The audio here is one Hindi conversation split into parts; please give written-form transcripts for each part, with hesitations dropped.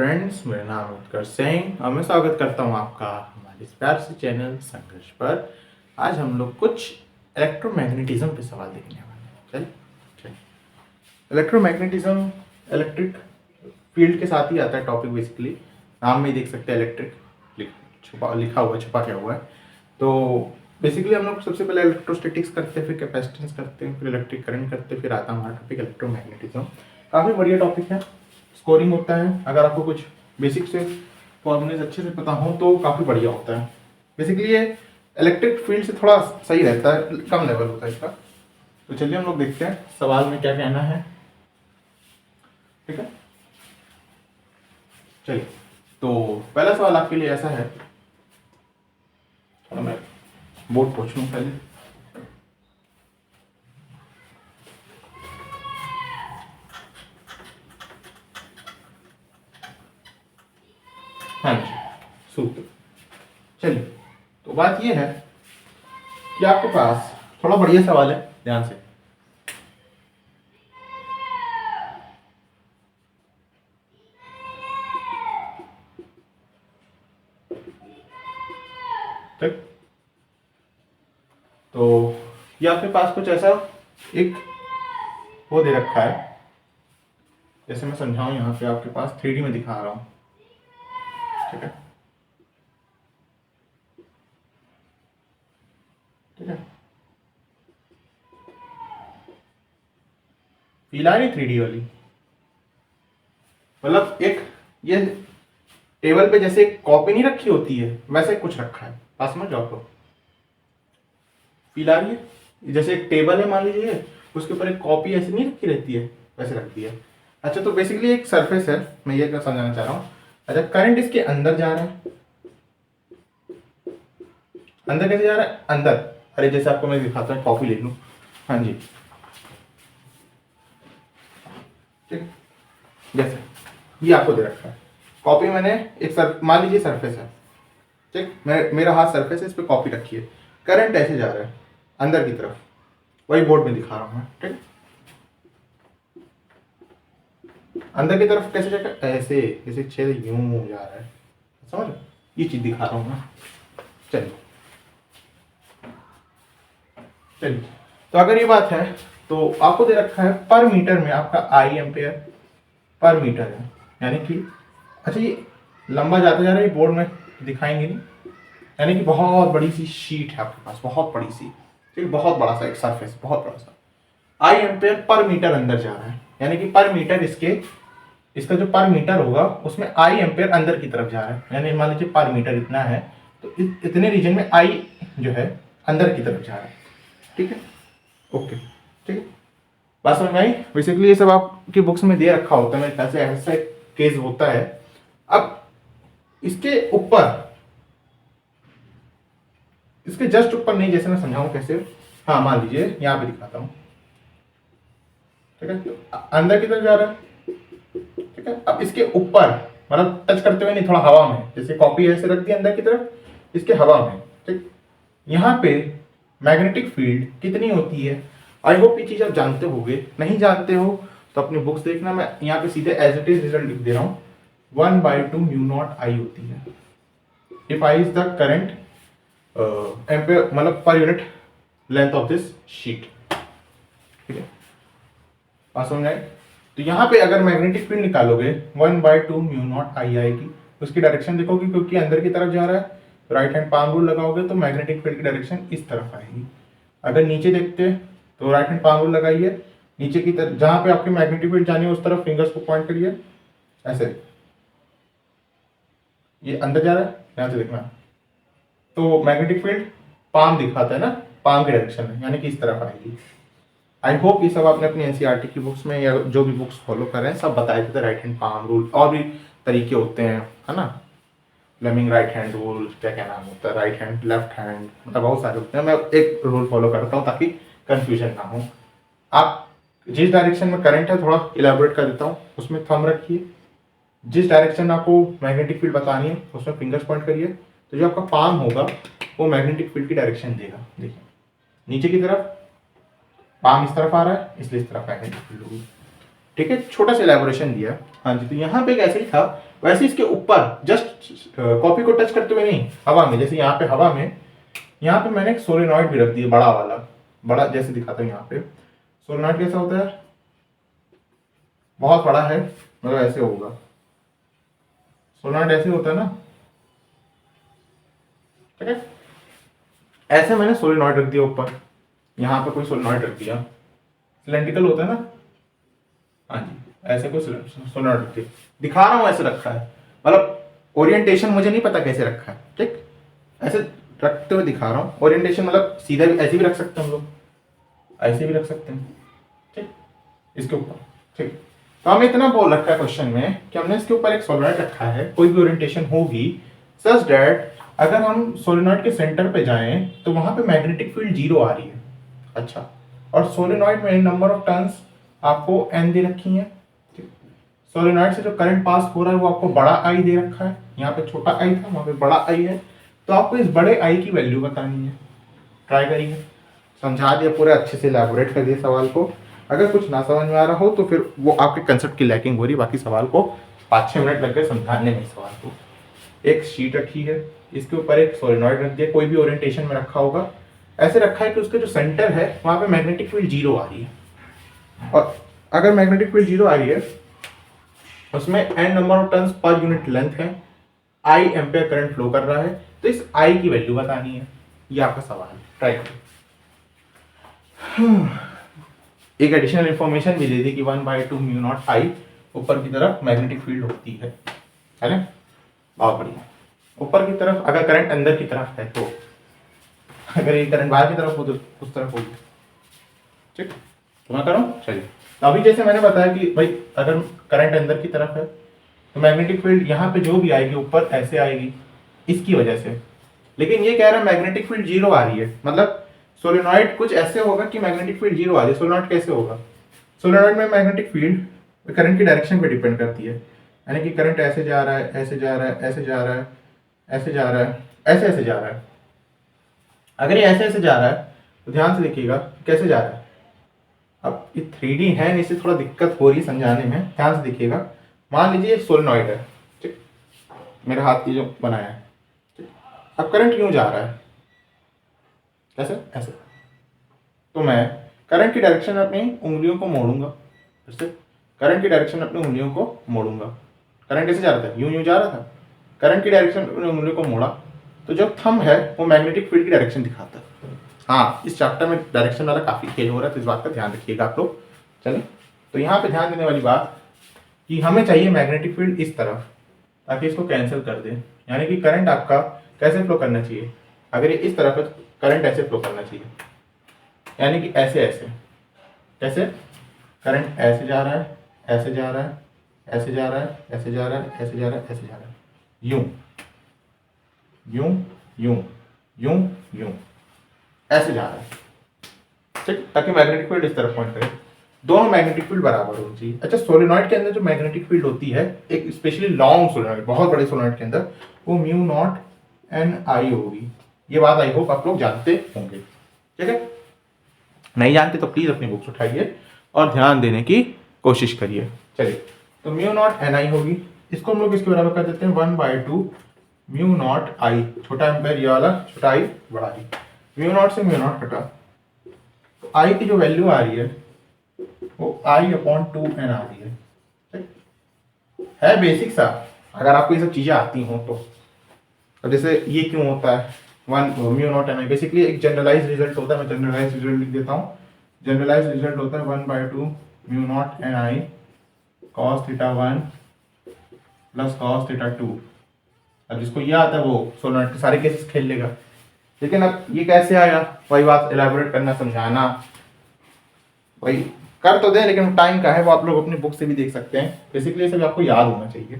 फ्रेंड्स, मेरा नाम है उत्कर्ष सिंह और मैं स्वागत करता हूँ आपका हमारे इस प्यार से चैनल संघर्ष पर। आज हम लोग कुछ इलेक्ट्रोमैग्नेटिज्म पे सवाल देखने वाले हैं। चलिए, इलेक्ट्रोमैग्नेटिज्म इलेक्ट्रिक फील्ड के साथ ही आता है टॉपिक। बेसिकली नाम में ही देख सकते हैं, इलेक्ट्रिक लिखा हुआ है, छुपा क्या हुआ है। तो बेसिकली हम लोग सबसे पहले इलेक्ट्रोस्टैटिक्स करते हैं, फिर कैपेसिटेंस करते हैं, फिर इलेक्ट्रिक करंट करते हैं, फिर आता है हमारा टॉपिक इलेक्ट्रोमैग्नेटिज्म। काफ़ी बढ़िया टॉपिक है, स्कोरिंग होता है। अगर आपको कुछ बेसिक से फॉर्मूलेज अच्छे से पता हो तो काफ़ी बढ़िया होता है। बेसिकली ये इलेक्ट्रिक फील्ड से थोड़ा सही रहता है, कम लेवल होता है इसका। तो चलिए हम लोग देखते हैं सवाल में क्या कहना है। ठीक है, चलिए। तो पहला सवाल आपके लिए ऐसा है, थोड़ा मैं बोर्ड पूछ लूँ पहले। हाँ जी, सूत्र। चलिए, तो बात यह है कि आपके पास थोड़ा बढ़िया सवाल है, ध्यान से। ठीक, तो ये आपके पास कुछ ऐसा एक वो दे रखा है, जैसे मैं समझाऊं यहाँ पे आपके पास 3D में दिखा रहा हूँ। ठीक है, ठीक है, फील आ रही 3D वाली। मतलब एक ये टेबल पे जैसे एक कॉपी नहीं रखी होती है, वैसे कुछ रखा है। पास समझ जाओ तो फील आ रही है। जैसे एक टेबल है मान लीजिए, उसके ऊपर एक कॉपी ऐसे नहीं रखी रहती है, वैसे रख दिया। अच्छा, तो बेसिकली एक सरफेस है, मैं ये क्या समझाना चाह रहा हूँ। अच्छा, करंट इसके अंदर जा रहा है। अंदर कैसे जा रहा है? अंदर, अरे जैसे आपको मैं दिखाता हूँ, कॉपी ले लूँ। हाँ जी, ठीक, जैसे ये आपको दे रखा है कॉपी। मैंने एक मान लीजिए सरफेस है, ठीक, मेरा हाथ सरफेस है, इस पर कॉपी रखी है। करंट ऐसे जा रहा है अंदर की तरफ, वही बोर्ड में दिखा रहा हूँ मैं। ठीक, अंदर की तरफ कैसे जाएगा? ऐसे, जैसे छेद यूं जा रहा है, समझ? ये चीज दिखा रहा हूँ मैं। चलिए चलिए, तो अगर ये बात है तो आपको दे रखा है पर मीटर में आपका आई एम्पेयर पर मीटर है, यानी कि अच्छा ये लंबा जाता जा रहा है, बोर्ड में दिखाएंगे नहीं, यानी कि बहुत बड़ी सी शीट है आपके पास, बहुत बड़ी सी, ठीक, बहुत बड़ा सा एक सरफेस, बहुत बड़ा सा। आई एम्पेयर पर मीटर अंदर जा रहा है, यानी कि पर मीटर इसका जो पर मीटर होगा उसमें आई एम्पेयर अंदर की तरफ जा रहा है। यानी मान लीजिए पर मीटर इतना है, तो इतने रीजन में आई जो है अंदर की तरफ जा रहा है। ठीक है, ओके, ठीक है, बात समझ में आई। बेसिकली ये सब आपकी बुक्स में दे रखा होता है, मेरे ख्याल से ऐसा केस होता है। अब इसके ऊपर, इसके जस्ट ऊपर नहीं, जैसे मैं समझाऊं कैसे। हाँ, मान लीजिए यहां पे दिखाता हूं, ठीक है, अंदर की तरफ जा रहा है। ठीक है, अब इसके ऊपर, मतलब टच करते हुए नहीं, थोड़ा हवा में, जैसे कॉपी ऐसे रख दी अंदर की तरफ, इसके हवा में। ठीक, यहाँ पे मैग्नेटिक फील्ड कितनी होती है? आई होप ये चीज आप जानते होगे। नहीं जानते हो तो अपनी बुक्स देखना, मैं यहाँ पे सीधे एज इट इज रिजल्ट लिख दे रहा हूँ। 1/2 म्यू नॉट आई होती है if I is the current ampere, मतलब per unit length of this sheet. ठीक है, बात समझ आए? तो यहाँ पे अगर मैग्नेटिक फील्ड निकालोगे 1/2 म्यू नॉट आई आएगी। उसकी डायरेक्शन देखोगे, क्योंकि अंदर की तरफ जा रहा है, राइट हैंड पाम रूल लगाओगे तो मैग्नेटिक फील्ड की डायरेक्शन इस तरफ आएगी। अगर नीचे देखते हैं तो राइट हैंड पाम रूल लगाइए, नीचे की तरफ जहां पे आपकी मैग्नेटिक फील्ड जानी है उस तरफ फिंगर्स को पॉइंट करिए, ऐसे। ये अंदर जा रहा है, ध्यान से देखना। तो मैग्नेटिक फील्ड पाम दिखाता है ना, पाम की डायरेक्शन में, यानी कि इस तरफ आएगी। आई होप ये सब आपने अपनी एनसीईआरटी की बुक्स में या जो भी बुक्स फॉलो कर रहे हैं सब बताए थे, राइट हैंड पाम रूल, और भी तरीके होते हैं, है ना, फ्लेमिंग राइट हैंड रूल, क्या क्या नाम होता है, राइट हैंड, लेफ्ट हैंड, मतलब बहुत सारे होते हैं। मैं एक रूल फॉलो करता हूँ ताकि कंफ्यूजन ना हो। आप जिस डायरेक्शन में करंट है, थोड़ा इलेबोरेट कर देता हूँ, उसमें थंब रखिए। जिस डायरेक्शन आपको मैग्नेटिक फील्ड बतानी है उसमें फिंगर्स पॉइंट करिए, तो जो आपका पाम होगा वो मैग्नेटिक फील्ड की डायरेक्शन देगा। देखिए, नीचे की तरफ पाम इस तरफ आ रहा है, इसलिए इस तरफ मैग्नेटिक फील्ड होगी। ठीक है, छोटा सा इलेबोरेशन दिया। हाँ जी, तो यहाँ पे कैसे ही था वैसे इसके ऊपर जस्ट कॉपी को टच करते हुए नहीं, हवा में, जैसे यहाँ पे हवा में, यहाँ पे मैंने एक सोलेनॉइड भी रख दिया बड़ा वाला, बड़ा जैसे दिखाता हूँ। यहाँ पे सोलेनॉइड कैसा होता है, बहुत बड़ा है, मतलब ऐसे होगा सोलेनॉइड, ऐसे होता है ना, ठीक है। ऐसे मैंने सोलेनॉइड रख दिया ऊपर, यहाँ पे कोई सोलेनॉइड रख दिया, सिलेंड्रिकल होता है ना, हाँ जी, ऐसे कोई सोलेनॉइड रख दिया, दिखा रहा हूँ ऐसे रखा है, मतलब ओरिएंटेशन मुझे नहीं पता कैसे रखा है, ठीक, ऐसे रखते हुए दिखा रहा हूँ। ओरिएंटेशन मतलब सीधा भी ऐसे भी रख सकते हैं हम लोग, ऐसे भी रख सकते हैं, ठीक, इसके ऊपर, ठीक। तो हमें इतना बोल रखा है क्वेश्चन में कि हमने इसके ऊपर एक सोलेनॉइड रखा है, कोई भी ओरिएंटेशन होगी सच दैट अगर हम सोलेनॉइड के सेंटर पे जाएं तो वहां पे मैग्नेटिक फील्ड 0 आ रही है। अच्छा, और सोलेनॉइड में नंबर ऑफ टर्न्स आपको n दे रखी है, सोलेनॉइड से जो करंट पास हो रहा है वो आपको बड़ा आई दे रखा है, यहाँ पे छोटा आई था, वहां पे बड़ा आई है, तो आपको इस बड़े आई की वैल्यू बतानी है। ट्राई करिए, समझा दिया पूरा अच्छे से इलैबोरेट कर दिया सवाल को। अगर कुछ ना समझ में आ रहा हो तो फिर वो आपके कंसेप्ट की लैकिंग हो रही है, बाकी सवाल को 5-6 मिनट लग गए समझाने में। सवाल को एक शीट रखी है, इसके ऊपर एक सोलेनॉइड रख दिया, कोई भी ओरिएंटेशन में रखा होगा, ऐसे रखा है कि उसके जो सेंटर है वहां पे मैग्नेटिक फील्ड 0 आ रही है, और अगर मैग्नेटिक फील्ड 0 आ रही है उसमें n number of turns per unit length है, I एम्पेयर करंट फ्लो कर रहा है, तो इस I की वैल्यू बतानी है। ये आपका सवाल है, ट्राई करो। एक एडिशनल इंफॉर्मेशन भी दे दी कि 1/2 म्यू नॉट I ऊपर की तरफ मैग्नेटिक फील्ड होती है ना, बहुत बढ़िया। ऊपर की तरफ अगर करंट अंदर की तरफ है तो, अगर ये करंट बाहर की तरफ हो तो उस तरफ होगी, ठीक। तो मैं करूँ, चलिए। तो अभी जैसे मैंने बताया कि भाई अगर करंट अंदर की तरफ है तो मैग्नेटिक फील्ड यहाँ पे जो भी आएगी ऊपर ऐसे आएगी इसकी वजह से, लेकिन ये कह रहा है मैग्नेटिक फील्ड 0 आ रही है, मतलब सोलेनॉइड कुछ ऐसे होगा कि मैग्नेटिक फील्ड 0 आ जाए। सोलेनॉइड कैसे होगा, सोलेनॉइड में मैग्नेटिक फील्ड करंट की डायरेक्शन पे डिपेंड करती है, यानी कि करंट ऐसे जा रहा है, ऐसे जा रहा है, ऐसे जा रहा है, ऐसे जा रहा है, ऐसे ऐसे जा रहा है। अगर ये ऐसे ऐसे जा रहा है तो ध्यान से देखिएगा कैसे जा रहा है। अब ये 3D है, इससे थोड़ा दिक्कत हो रही है समझाने में, ध्यान से देखिएगा। मान लीजिए ये सोलेनॉइड है, ठीक, मेरे हाथ की जो बनाया है, ठीक। अब करंट क्यों जा रहा है, कैसे, ऐसे, तो मैं करंट की डायरेक्शन में अपनी उंगलियों को मोड़ूंगा, फिर से करंट की डायरेक्शन में अपनी उंगलियों को मोड़ूंगा। करंट कैसे जा रहा था, यूं यूं जा रहा था, करंट की डायरेक्शन में अपनी उंगलियों को मोड़ा तो जो थंब है वो मैग्नेटिक फील्ड की डायरेक्शन दिखाता है। हाँ, इस चैप्टर में डायरेक्शन वाला काफ़ी खेल हो रहा है, तो इस बात का ध्यान रखिएगा आप लोग। चलिए, तो यहाँ पे ध्यान देने वाली बात कि हमें चाहिए मैग्नेटिक फील्ड इस तरफ, ताकि इसको कैंसिल कर दें, यानी कि करंट आपका कैसे फ्लो करना चाहिए, अगर ये इस तरफ है तो करंट ऐसे फ्लो करना चाहिए, यानी कि ऐसे ऐसे, कैसे, करंट ऐसे जा रहा है, ऐसे जा रहा है, ऐसे जा रहा है, ऐसे जा रहा है, ऐसे जा रहा है, ऐसे जा रहा है, यूं यूं यूं यूं यूं, ऐसे जा रहा है, ठीक, ताकि मैग्नेटिक फील्ड इस तरफ पॉइंट करे, दोनों मैग्नेटिक फील्ड बराबर होनी चाहिए। अच्छा, सोलेनॉइड के अंदर जो मैग्नेटिक फील्ड होती है, एक स्पेशली लॉन्ग सोलेनॉइड, बहुत बड़े सोलेनॉइड के अंदर, वो म्यू नॉट एन आई होगी। ये बात आई होप आप लोग जानते होंगे, ठीक है। नहीं जानते तो प्लीज अपनी बुक्स उठाइए और ध्यान देने की कोशिश करिए। चलिए, तो म्यू नॉट एन आई होगी, इसको हम लोग इसके बराबर कर देते हैं 1/2 म्यू नॉट आई, छोटा एम्पेयर ये वाला, छोटा आई बड़ा आई, म्यू नॉट से म्यू नॉट हटा, तो आई की जो वैल्यू आ रही है वो I/2n आ रही है, ठीक है। बेसिक सा, अगर आपको ये सब चीजें आती हो तो। अब जैसे ये क्यों होता है 1 म्यू नॉट एन आई, बेसिकली एक जनरलाइज रिजल्ट होता है, मैं जनरलाइज रिजल्ट लिख देता हूँ। जनरलाइज रिजल्ट होता है 1/2 mu naught N I cos θ1 plus cos θ2। अब जिसको ये आता है वो सोलेनॉइड के सारे केसेस खेल लेगा, लेकिन अब ये कैसे आया, वही बात इलेबोरेट करना, समझाना, वही कर तो दें, लेकिन टाइम का है, वो आप लोग अपनी बुक से भी देख सकते हैं। बेसिकली ये सब आपको याद होना चाहिए,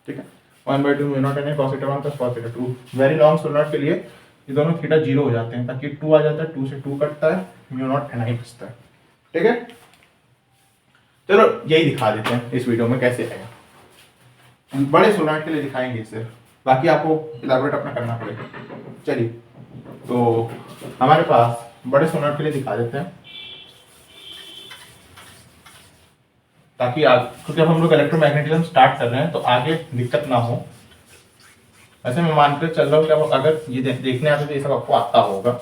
ठीक है। 1/2 mu naught N I cos θ1 plus cos θ2, very long solenoid के लिए ये दोनों थीटा 0 हो जाते हैं, ताकि 2 आ जाता है, 2 से 2 कटता है, म्यू नॉट एन आई बचता है, ठीक है। चलो यही दिखा देते हैं इस वीडियो में कैसे आएगा, बड़े सोलेनॉइड के लिए दिखाएंगे इसे, बाकी आपको इलाबोरेट अपना करना पड़ेगा। चलिए, तो हमारे पास बड़े सोलेनॉइड के लिए दिखा देते हैं। ताकि क्योंकि अब हम लोग इलेक्ट्रोमैग्नेटिज्म स्टार्ट कर रहे हैं तो आगे दिक्कत ना हो। वैसे मैं मान कर चल रहा हूँ कि अब अगर ये देखने आते तो ये सब आपको आता होगा।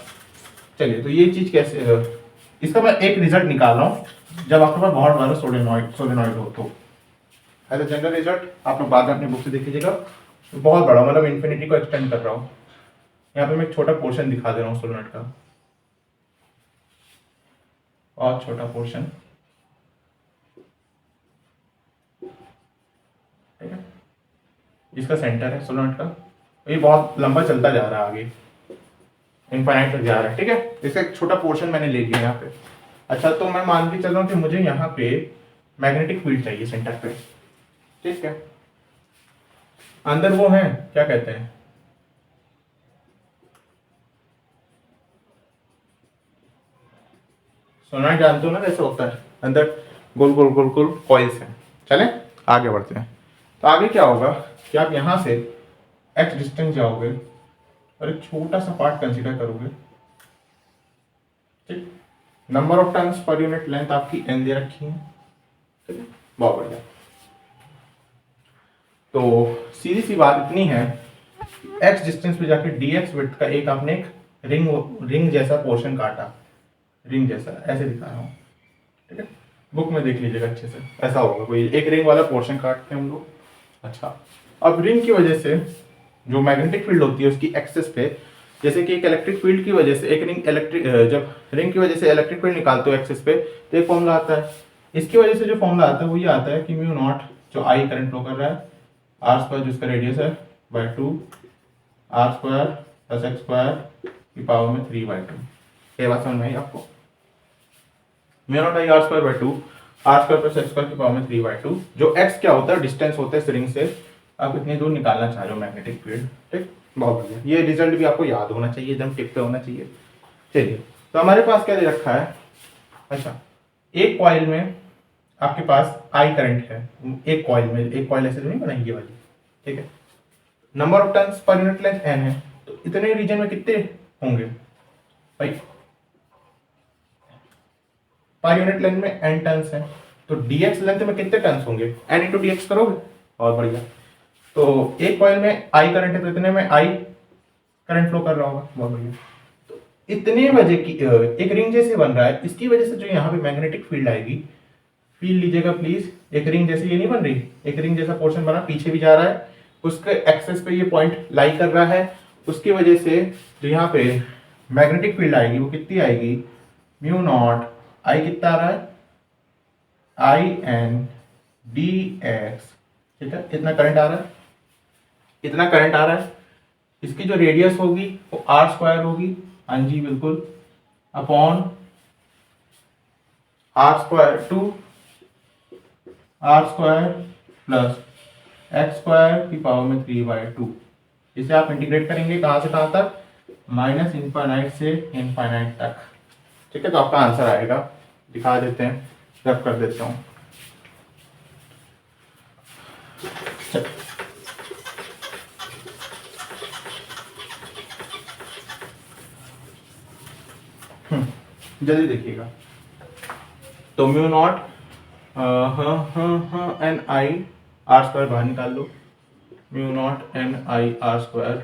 चलिए, तो ये चीज़ कैसे इसका मैं एक रिजल्ट निकाल रहा हूँ जब आपके पास बहुत बड़ा सोलेनॉइड हो तो। एज अ जनरल रिजल्ट आप लोग बाद में अपनी बुक से देख लीजिएगा। तो बहुत बड़ा, मतलब इन्फिनिटी को एक्सटेंड कर रहा हूँ। यहाँ पे मैं एक छोटा पोर्शन दिखा दे रहा हूँ सोलेनॉइड का, और छोटा पोर्शन, ठीक है। इसका सेंटर है सोलेनॉइड का, ये बहुत लंबा चलता जा रहा है आगे, इनफाइनाइट तक जा रहा है, ठीक है। इसका एक छोटा पोर्शन मैंने ले लिया यहाँ पे। अच्छा, तो मैं मान के चल रहा हूँ कि मुझे यहाँ पे मैग्नेटिक फील्ड चाहिए सेंटर पे, ठीक है। अंदर वो है, क्या कहते हैं, सोलेनॉइड जानते हो ना कैसे होता है, अंदर गोल गोल गोल गोल कॉइल्स हैं। चलें आगे बढ़ते हैं। तो आगे क्या होगा कि आप यहाँ से x डिस्टेंस जाओगे और एक छोटा सा पार्ट कंसीडर करोगे, ठीक। Number of turns per unit length आपकी n दे रखी है, ठीक है, बहुत बढ़िया। तो सीधी सी बात इतनी है, x डिस्टेंस पे जाके dx विड्थ का एक आपने एक रिंग जैसा पोर्शन काटा, रिंग जैसा ऐसे दिखा रहा हूँ, ठीक है। बुक में देख लीजिएगा अच्छे से, ऐसा होगा कोई एक रिंग वाला पोर्शन काटते हैं हम लोग। अच्छा, अब रिंग की वजह से जो मैग्नेटिक फील्ड होती है उसकी एक्सेस पे, जैसे कि एक इलेक्ट्रिक फील्ड की वजह से एक जब रिंग की वजह से इलेक्ट्रिक फील्ड निकालते हो एक्सेस पे तो एक फॉर्मूला आता है। इसकी वजह से जो फॉर्मूला आता है वो ये आता है कि म्यू नॉट, जो आई करंट फ्लो कर रहा है, आर स्क्वायर जिसका रेडियस है by 2 R square plus x square की पावर में 3/2। ये बात समझ में आई आपको? Mu naught I are square by 2 R square plus x square की पावर में 3/2, जो एक्स क्या होता है, डिस्टेंस होता है इस रिंग से आप कितनी दूर निकालना चाह रहे हो मैग्नेटिक फील्ड, ठीक। बहुत बढ़िया, ये रिजल्ट भी आपको याद होना चाहिए, एकदम टिप पे होना चाहिए। चलिए, तो हमारे पास क्या दे रखा है, अच्छा, एक कॉइल में आपके पास आई करंट है, एक कॉइल में, एक कॉइल ऐसे तो नहीं बनाई ये वाली, ठीक है। Number of turns per unit length n है, तो इतने रीजन में कितने होंगे भाई, पर यूनिट लेंथ में n टर्न्स है, तो dx लेंथ में कितने टर्न्स होंगे, n इंटू डी एक्स करोगे, और बढ़िया। तो एक कॉइल में आई करंट है तो इतने में आई करंट फ्लो कर रहा होगा, बहुत बढ़िया। तो इतने वजह की एक रिंग जैसे बन रहा है, इसकी वजह से जो यहाँ पे मैग्नेटिक फील्ड आएगी, फील लीजिएगा प्लीज, एक रिंग जैसे ये नहीं बन रही, एक रिंग जैसा पोर्शन बना, पीछे भी जा रहा है, उसके एक्सेस पे ये पॉइंट लाई कर रहा है, उसकी वजह से जो यहाँ पे मैग्नेटिक फील्ड आएगी वो कितनी आएगी, म्यू नॉट आई कितना आ रहा है, आई एन डी एक्स, ठीक है। इतना करंट आ रहा है, इतना करंट आ रहा है, इसकी जो रेडियस होगी वो आर स्क्वायर होगी, हाँ जी बिल्कुल, upon R square 2 R square plus x square की पावर में 3/2। इसे आप इंटीग्रेट करेंगे कहाँ से कहाँ तक, माइनस इनफाइनाइट से इनफाइनाइट तक, ठीक है। तो आपका आंसर आएगा, दिखा देते हैं, रब कर देता हूँ। जल्दी देखिएगा, तो mu naught N I are square बाहर निकाल लो, mu naught N I are square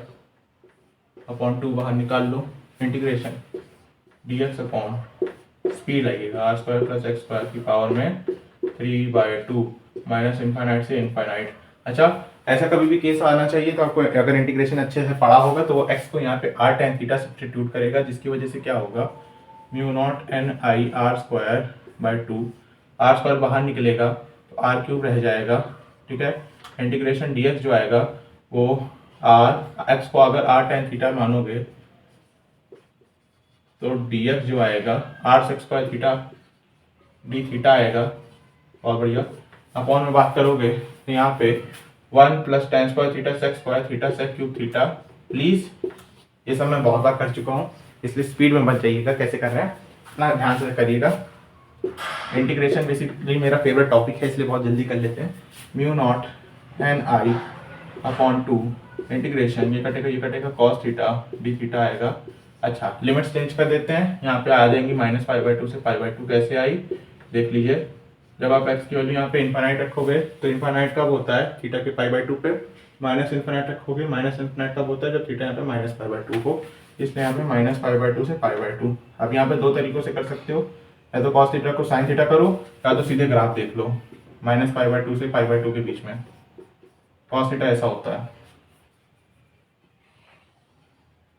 upon 2 बाहर निकाल लो, integration d x upon speed लगेगा r square plus x square की पावर में 3/2 माइनस इनफाइनाइट से इनफाइनाइट। अच्छा, ऐसा कभी भी केस आना चाहिए तो आपको अगर इंटीग्रेशन अच्छे से पढ़ा होगा तो वो एक्स को यहाँ पे आर टेन थीटा सब्स्टिट्यूट करेगा, जिसकी वजह से क्या होगा, mu naught N I are square by 2, R square बाहर निकलेगा तो आर क्यूब रह जाएगा, ठीक है। इंटीग्रेशन डी एक्स जो आएगा वो आर, एक्स को अगर आर टेन थीटा मानोगे तो डी एक्स जो आएगा R sec square theta D theta आएगा, और बढ़िया। अपॉन में बात करोगे तो यहाँ पे 1 plus tan square theta sec square theta sec cube theta. Please ये सब मैं बहुत बार कर चुका हूँ, इसलिए स्पीड में मत जाइएगा, कैसे कर रहे हैं इतना ध्यान से करिएगा। इंटीग्रेशन बेसिकली मेरा फेवरेट टॉपिक है, इसलिए बहुत जल्दी कर लेते हैं। म्यू नॉट एन आई अपॉन 2 इंटीग्रेशन, ये कटेगा कॉस थीटा डी थीटा आएगा। अच्छा, लिमिट्स चेंज कर देते हैं, यहाँ पे आ जाएंगी -π/2 से π/2, कैसे आई देख लीजिए, जब आप x की वैल्यू यहाँ पे इन्फाइनाइट रखोगे तो इन्फाइनाइट कब होता है थीटा के π/2 पे, माइनस इन्फाइनाइट रखोगे माइनस इन्फाइनाइट कब होता है जब थीटा यहाँ पे माइनस π/2 हो, इसलिए यहाँ पे माइनस π/2 से π/2। अब यहाँ पे दो तरीकों से कर सकते हो, या तो cos थीटा को sin थीटा करो या तो सीधे ग्राफ देख लो माइनस π/2 से π/2 के बीच में cos थीटा ऐसा होता है।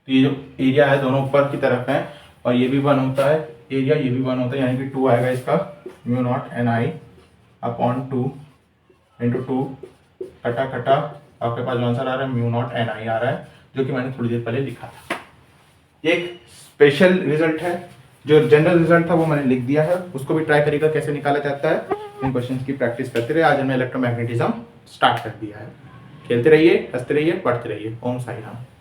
तो ये जो एरिया है दोनों ऊपर की तरफ है और ये भी 1 होता है एरिया, ये भी 1 होता है, यानी कि 2 आएगा इसका mu naught NI upon 2 into 2 कटा कटा आपके पास जो आंसर आ रहा है म्यू नॉट NI आ रहा है, जो कि मैंने थोड़ी देर पहले लिखा था। एक स्पेशल रिजल्ट है, जो जनरल रिजल्ट था वो मैंने लिख दिया है, उसको भी ट्राई करिएगा कैसे निकाला जाता है। इन क्वेश्चंस की प्रैक्टिस करते रहिए। आज हमने इलेक्ट्रोमैग्नेटिज्म स्टार्ट कर दिया है। खेलते रहिए, हंसते रहिए, पढ़ते रहिए। ओम साई राम।